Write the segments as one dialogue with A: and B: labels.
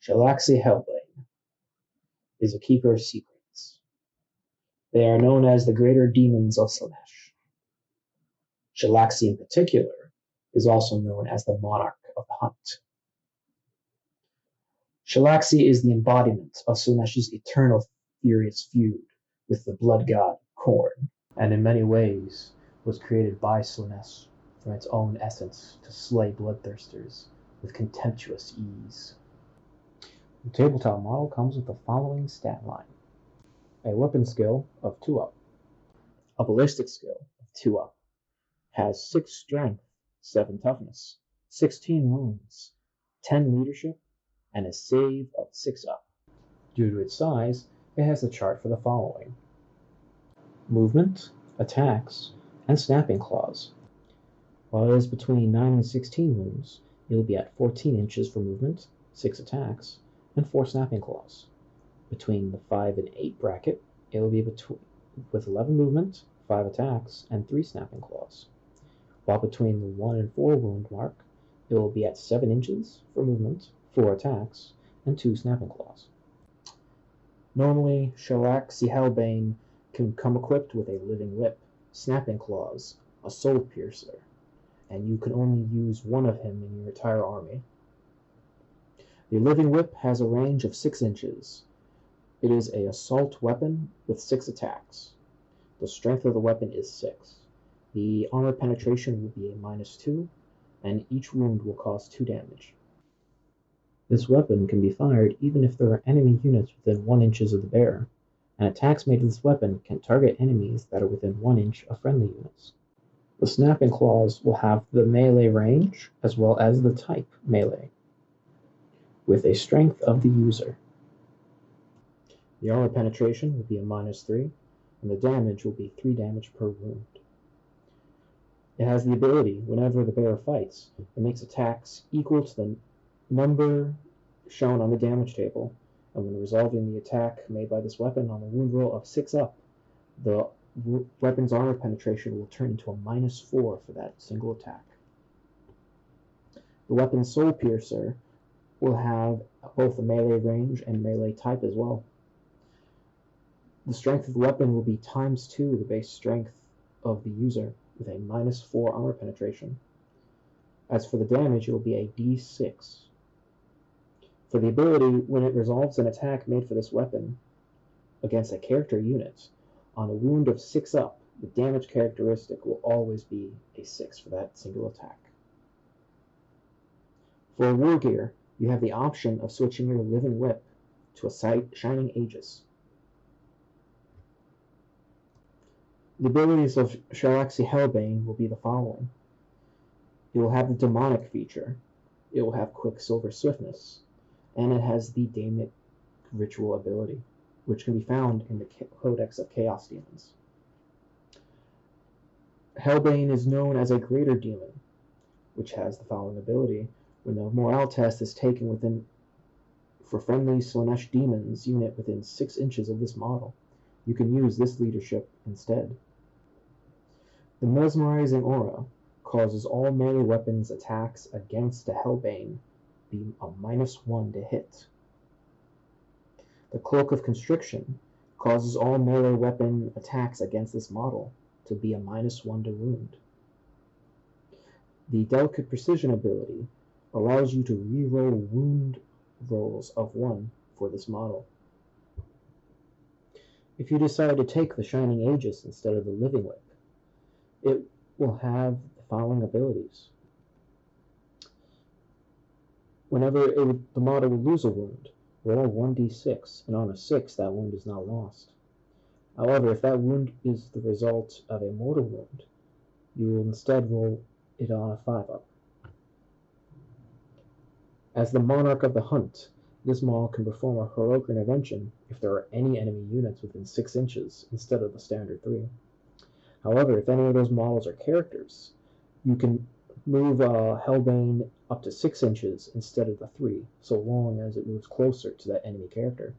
A: Shalaxi Helbane is a keeper of secrets. They are known as the greater demons of Slaanesh. Shalaxi in particular is also known as the monarch of the hunt. Shalaxi is the embodiment of Slaanesh's eternal furious feud with the blood god Khorne, and in many ways was created by Slaanesh from its own essence to slay bloodthirsters with contemptuous ease. The tabletop model comes with the following stat line: a weapon skill of 2 up, a ballistic skill of 2 up, has 6 strength, 7 toughness, 16 wounds, 10 leadership, and a save of 6 up. Due to its size, it has a chart for the following: movement, attacks, and snapping claws. While it is between 9 and 16 wounds, it will be at 14 inches for movement, 6 attacks, and 4 snapping claws. Between the 5 and 8 bracket, it will be with 11 movement, 5 attacks, and 3 snapping claws. While between the 1 and 4 wound mark, it will be at 7 inches for movement, 4 attacks, and 2 snapping claws. Normally, Shalaxi Helbane can come equipped with a living whip, snapping claws, a soul piercer, and you can only use one of him in your entire army. The living whip has a range of 6 inches. It is an assault weapon with 6 attacks. The strength of the weapon is 6. The armor penetration will be a -2, and each wound will cause 2 damage. This weapon can be fired even if there are enemy units within 1 inch of the bearer, and attacks made with this weapon can target enemies that are within 1 inch of friendly units. The snapping claws will have the melee range as well as the type melee, with a strength of the user. The armor penetration will be a -3, and the damage will be 3 damage per wound. It has the ability, whenever the bearer fights, it makes attacks equal to the number shown on the damage table, and when resolving the attack made by this weapon on a wound roll of 6 up, the weapon's armor penetration will turn into a -4 for that single attack. The weapon's soul piercer will have both a melee range and melee type as well. The strength of the weapon will be ×2 the base strength of the user, with a -4 armor penetration. As for the damage, it will be a D6. For the ability, when it resolves an attack made for this weapon against a character unit, on a wound of 6 up, the damage characteristic will always be a 6 for that single attack. For war gear, you have the option of switching your living whip to a shining aegis. The abilities of Shalaxi Helbane will be the following: it will have the demonic feature, it will have Quicksilver Swiftness, and it has the Daemic Ritual ability, which can be found in the Codex of Chaos Demons. Helbane is known as a greater demon, which has the following ability: when the morale test is taken for friendly Slaanesh demons unit within 6 inches of this model, you can use this leadership instead. The mesmerizing aura causes all melee weapons attacks against the Helbane be a -1 to hit. The cloak of constriction causes all melee weapon attacks against this model to be a -1 to wound. The delicate precision ability allows you to re-roll wound rolls of 1 for this model. If you decide to take the Shining Aegis instead of the Living Whip, it will have the following abilities. Whenever the model will lose a wound, roll 1d6, and on a 6, that wound is not lost. However, if that wound is the result of a mortal wound, you will instead roll it on a 5 up. As the monarch of the hunt, this model can perform a heroic intervention if there are any enemy units within 6 inches instead of the standard 3. However, if any of those models are characters, you can move Helbane up to 6 inches instead of the 3, so long as it moves closer to that enemy character.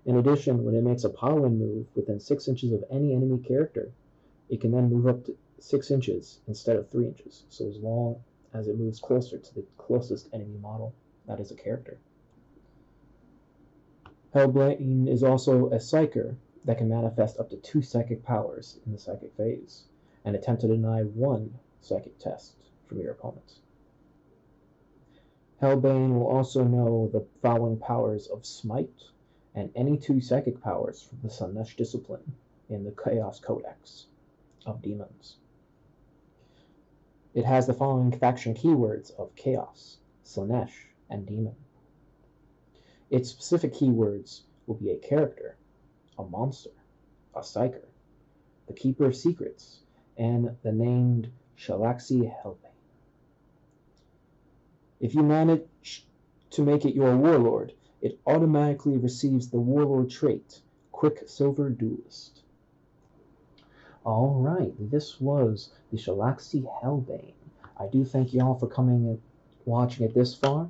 A: In addition, when it makes a pollen move within 6 inches of any enemy character, it can then move up to 6 inches instead of 3 inches, so as long as it moves closer to the closest enemy model that is a character. Helbane is also a psyker that can manifest up to 2 psychic powers in the psychic phase, and attempt to deny 1 psychic test from your opponent. Helbane will also know the following powers of Smite, and any 2 psychic powers from the Slaanesh discipline in the Chaos Codex of Demons. It has the following faction keywords of Chaos, Slaanesh, and Demon. Its specific keywords will be a character, a monster, a psyker, the Keeper of Secrets, and the named Shalaxi Helbane. If you manage to make it your warlord, it automatically receives the warlord trait, Quicksilver Duelist. Alright, this was the Shalaxi Helbane. I do thank you all for coming and watching it this far.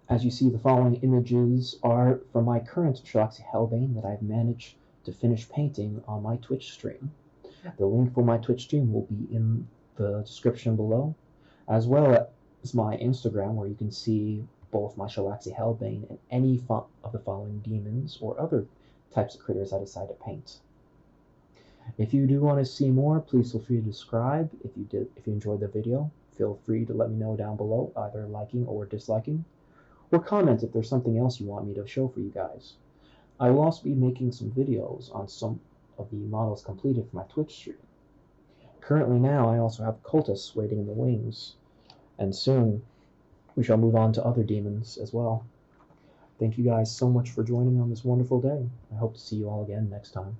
A: As you see, the following images are from my current Shalaxi Helbane that I've managed to finish painting on my Twitch stream. The link for my Twitch stream will be in the description below, as well as my Instagram, where you can see both my Shalaxi Helbane and any of the following demons or other types of critters I decide to paint. If you do want to see more, please feel free to subscribe. If you enjoyed the video, feel free to let me know down below, either liking or disliking, or comment if there's something else you want me to show for you guys. I will also be making some videos on some of the models completed for my Twitch stream. Currently now, I also have cultists waiting in the wings, and soon we shall move on to other demons as well. Thank you guys so much for joining me on this wonderful day. I hope to see you all again next time.